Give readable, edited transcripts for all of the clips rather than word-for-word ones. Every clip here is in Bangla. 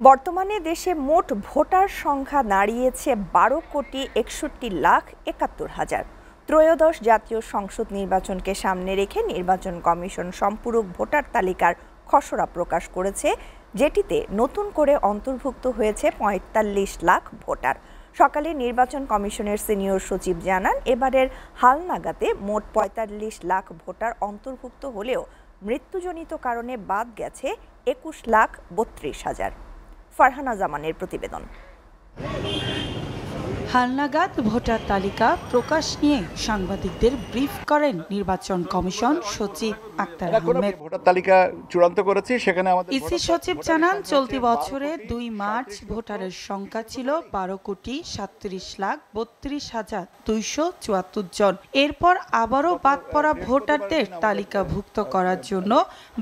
বর্তমানে দেশে মোট ভোটার সংখ্যা দাঁড়িয়েছে 12,61,71,000। ত্রয়োদশ জাতীয় সংসদ নির্বাচনকে সামনে রেখে নির্বাচন কমিশন সম্পূরক ভোটার তালিকার খসড়া প্রকাশ করেছে, যেটিতে নতুন করে অন্তর্ভুক্ত হয়েছে ৪৫ লাখ ভোটার। সকালে নির্বাচন কমিশনের সিনিয়র সচিব জানান, এবারের হালনাগাদে মোট ৪৫ লাখ ভোটার অন্তর্ভুক্ত হলেও মৃত্যুজনিত কারণে বাদ গেছে ২১,৩২,০০০। ফারহানা জামানের প্রতিবেদন। হালনাগাদ ভোটার তালিকা প্রকাশ নিয়ে সাংবাদিকদের ব্রিফ করেন নির্বাচন কমিশন সচিব আক্তার আহমেদ। ভোটার তালিকা চূড়ান্ত করেছি, সেখানে আমাদের ইসি সচিব জানান, চলতি বছরে ২ মার্চ ভোটারের সংখ্যা ছিল ১২,37,৩২,২৭৪ জন। এরপর আবারও বাদ পড়া ভোটারদের তালিকাভুক্ত করার জন্য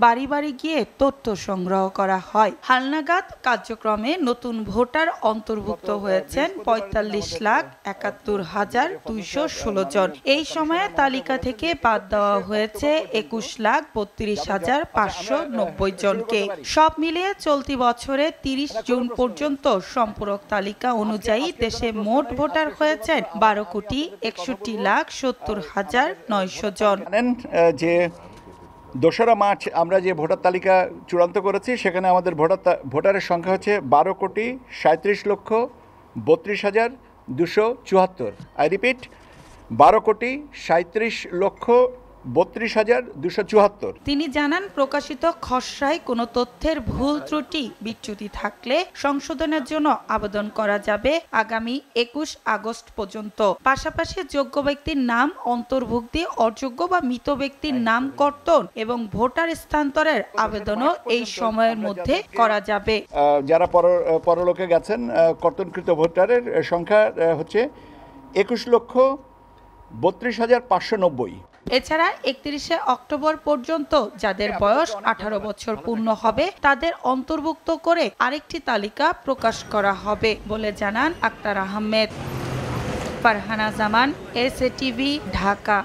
বাড়ি বাড়ি গিয়ে তথ্য সংগ্রহ করা হয়। হালনাগাদ কার্যক্রমে নতুন ভোটার অন্তর্ভুক্ত হয়েছেন ৪৫,৭১,২১৬ জন। এই সময়ে তালিকা থেকে বাদ দেওয়া হয়েছে ২১,৩২,৫৯০ জনকে। সব মিলিয়ে চলতি বছরে ৩০ জুন পর্যন্ত সম্পূরক তালিকা অনুযায়ী দেশে মোট ভোটার হয়েছেন ১২,৬১,৭০,৯০০ জন। যে ২রা মার্চ আমরা যে ভোটার তালিকা চূড়ান্ত করেছি, সেখানে আমাদের ভোটারের সংখ্যা হচ্ছে ১২,৩৭,৩২,২৭৪। I repeat, ১২,৩৭,৩২,২৭৪। তিনি জানান, প্রকাশিত খসড়ায় কোনো তথ্যের ভুল ত্রুটি বিচ্যুতি থাকলে সংশোধনের জন্য আবেদন করা যাবে আগামী ২১ আগস্ট পর্যন্ত। পাশাপাশি যোগ্য ব্যক্তির নাম অন্তর্ভুক্তি, অযোগ্য বা মৃত ব্যক্তির নাম কর্তন এবং ভোটার স্থানান্তরের আবেদনও এই সময়ের মধ্যে করা যাবে। যারা পরলোকে গেছেন, কর্তনকৃত ভোটারের সংখ্যা হচ্ছে ২১,৩২,৫৯০। এছাড়া ৩১শে অক্টোবর পর্যন্ত যাদের বয়স ১৮ বছর পূর্ণ হবে তাদের অন্তর্ভুক্ত করে আরেকটি তালিকা প্রকাশ করা হবে বলে জানান আক্তার আহমেদ। ফারহানা জামান, এসএটিভি, ঢাকা।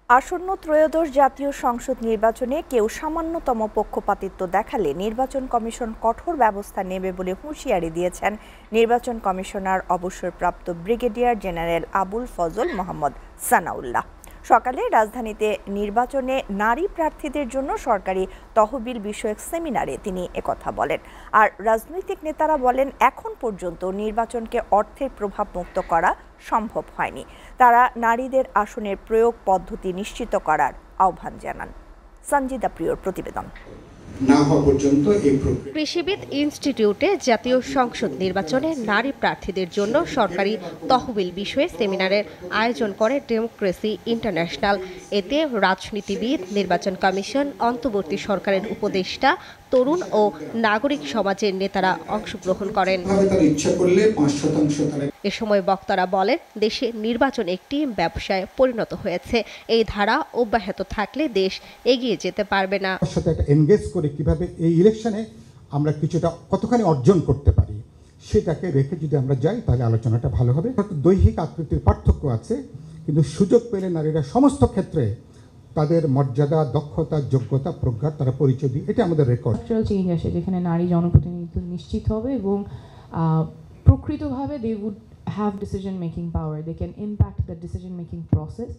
আসন্ন ত্রয়োদশ জাতীয় সংসদ নির্বাচনে কেউ সামান্যতম পক্ষপাতিত্ব দেখালে নির্বাচন কমিশন কঠোর ব্যবস্থা নেবে বলে হুঁশিয়ারি দিয়েছেন নির্বাচন কমিশনার অবসরপ্রাপ্ত ব্রিগেডিয়ার জেনারেল আবুল ফজল মোহাম্মদ সানাউল্লাহ। সকালে রাজধানীতে নির্বাচনে নারী প্রার্থীদের জন্য সরকারি তহবিল বিষয়ক সেমিনারে তিনি একথা বলেন। আর রাজনৈতিক নেতারা বলেন, এখন পর্যন্ত নির্বাচনকে অর্থের প্রভাব মুক্ত করা সম্ভব হয়নি। তারা নারীদের আসনের প্রয়োগ পদ্ধতি নিশ্চিত করার আহ্বান জানান। সঞ্জিদা প্রিয়র প্রতিবেদন। কৃষিবিদ ইনস্টিটিউটে জাতীয় সংসদ নির্বাচনে নারী প্রার্থীদের জন্য সরকারি তহবিল বিষয়ে সেমিনারের আয়োজন করে ডেমোক্রেসি ইন্টারন্যাশনাল। এতে রাজনীতিবিদ, নির্বাচন কমিশন, অন্তর্বর্তী সরকারের উপদেষ্টা, তরুণ ও নাগরিক সমাজের নেতারা অংশগ্রহণ করেন। এ সময় বক্তারা বলেন, দেশে নির্বাচন একটি ব্যবসায় পরিণত হয়েছে। এই ধারা অব্যাহত থাকলে দেশ এগিয়ে যেতে পারবে না। এনগেজ করে কিভাবে এই ইলেকশনে আমরা কিছুটা কতখানি অর্জন করতে পারি সেটাকে রেখে যদি আমরা যাই, তাহলে আলোচনাটা ভালো হবে। দৈহিক আকৃতির পার্থক্য আছে, কিন্তু সুযোগ পেলে নারীরা সমস্ত ক্ষেত্রে তাদের মর্যাদা, দক্ষতা, যোগ্যতা, প্রজ্ঞার তারা পরিচয় দিই। এটা আমাদের রেকর্ড। চেঞ্জ আসে যেখানে নারী জনপ্রতিনিধিত্ব নিশ্চিত হবে এবং প্রকৃতভাবে they would have decision making power, they can impact the decision making process.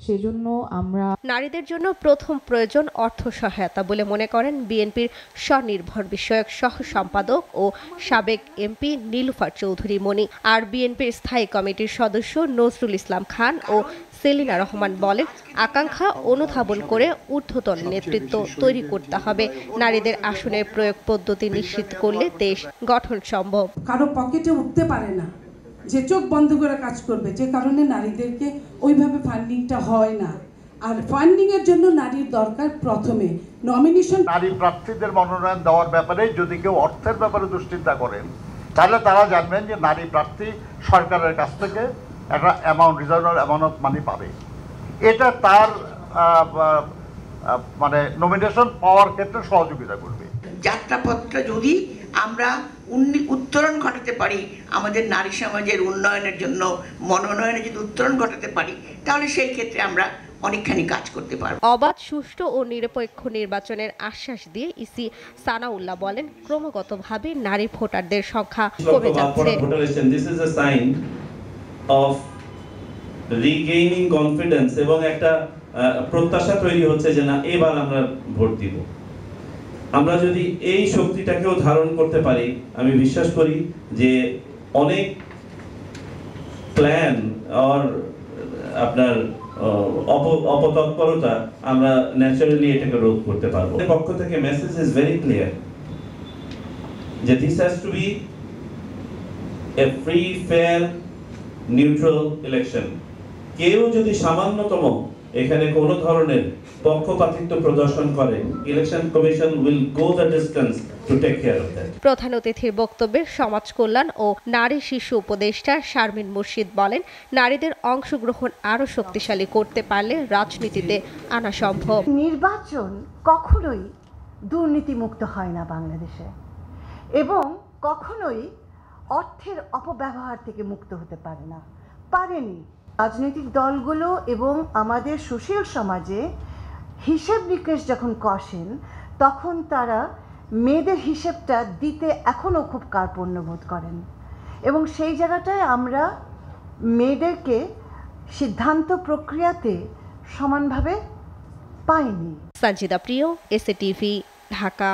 সেজন্য আমরা নারীদের জন্য প্রথম প্রয়োজন অর্থ সহায়তা বলে মনে করেন বিএনপির স্বনির্ভর বিষয়ক সহ সম্পাদক ও সাবেক এমপি নীলুফার চৌধুরী মনি। আর বিএনপির স্থায়ী কমিটির সদস্য নজরুল ইসলাম খান ও সেলিনা রহমান বলেন, আকাঙ্ক্ষা অনুধাবন করে ঊর্ধ্বতন নেতৃত্ব তৈরি করতে হবে। নারীদের আসনের প্রয়োগ পদ্ধতি নিশ্চিত করলে দেশ গঠন সম্ভব। কারো পকেটে উঠতে পারে না, যে চোখ বন্ধ করে কাজ করবে, যে কারণে নারীদেরকে ওইভাবে ফান্ডিংটা হয় না। আর ফান্ডিং এর জন্য নারীর দরকার প্রথমে নমিনেশন। নারী প্রার্থীদের মনোনয়ন দেওয়ার ব্যাপারে যদি কেউ অর্থের ব্যাপারে দুশ্চিন্তা করেন, তাহলে তারা জানবেন যে নারী প্রার্থী সরকারের কাছ থেকে একটা অ্যামাউন্ট, রিজার্ভ অ্যামাউন্ট মানি পাবে। এটা তার মানে নমিনেশন পাওয়ার ক্ষেত্রে সহযোগিতা করবে। যাত্রাপথটা যদি আমরা উত্তরণ ঘটাতে পারি, আমাদের নারী সমাজের উন্নয়নের জন্য মনোনয়নে যদি উত্তরণ ঘটাতে পারি, তাহলে সেই ক্ষেত্রে আমরা অনেকখানি কাজ করতে পারবো। অবাধ, সুষ্ঠু ও নিরপেক্ষ নির্বাচনের আশ্বাস দিয়ে ইসি সানাউল্লাহ বলেন, ক্রমাগতভাবে নারী ভোটারদের সংখ্যা কমে যাচ্ছে। This is a sign of regaining confidence এবং একটা প্রত্যাশা তৈরি হচ্ছে যে না, এবার আমরা ভোট দিব। আমরা যদি এই শক্তিটাকেও ধারণ করতে পারি, আমি বিশ্বাস করি যে অনেক প্ল্যান আর আপনার অপতৎপরতা আমরা ন্যাচারালি এটাকে রোধ করতে পারবো। পক্ষ থেকে মেসেজ ইজ ভেরি ক্লিয়ার যে this has to be a free, fair, neutral election. কেউ যদি সামান্যতম এখানে কোনো ধরনের পক্ষপাতিত্ব প্রদর্শন করে, election commission will go the distance to take care of that. প্রধান অতিথির বক্তব্যে সমাজ কল্যাণ ও নারী শিশু উপদেষ্টা শারমিন মুর্শিদ বলেন, নারীদের অংশগ্রহণ আরো শক্তিশালী করতে পারলে রাজনীতিতে আনা সম্ভব। নির্বাচন কখনোই দুর্নীতিমুক্ত হয় না বাংলাদেশে, এবং কখনোই অর্থের অপব্যবহার থেকে মুক্ত হতে পারে না, পারেনি। রাজনৈতিক দলগুলো এবং আমাদের সুশীল সমাজে হিসেব নিকেশ যখন কষেন, তখন তারা মেয়েদের হিসেবটা দিতে এখনও খুব কার্পণ্য বোধ করেন, এবং সেই জায়গাটায় আমরা মেয়েদেরকে সিদ্ধান্ত প্রক্রিয়াতে সমানভাবে পাইনি। সঞ্জিদা প্রিয়, এসএ টিভি, ঢাকা।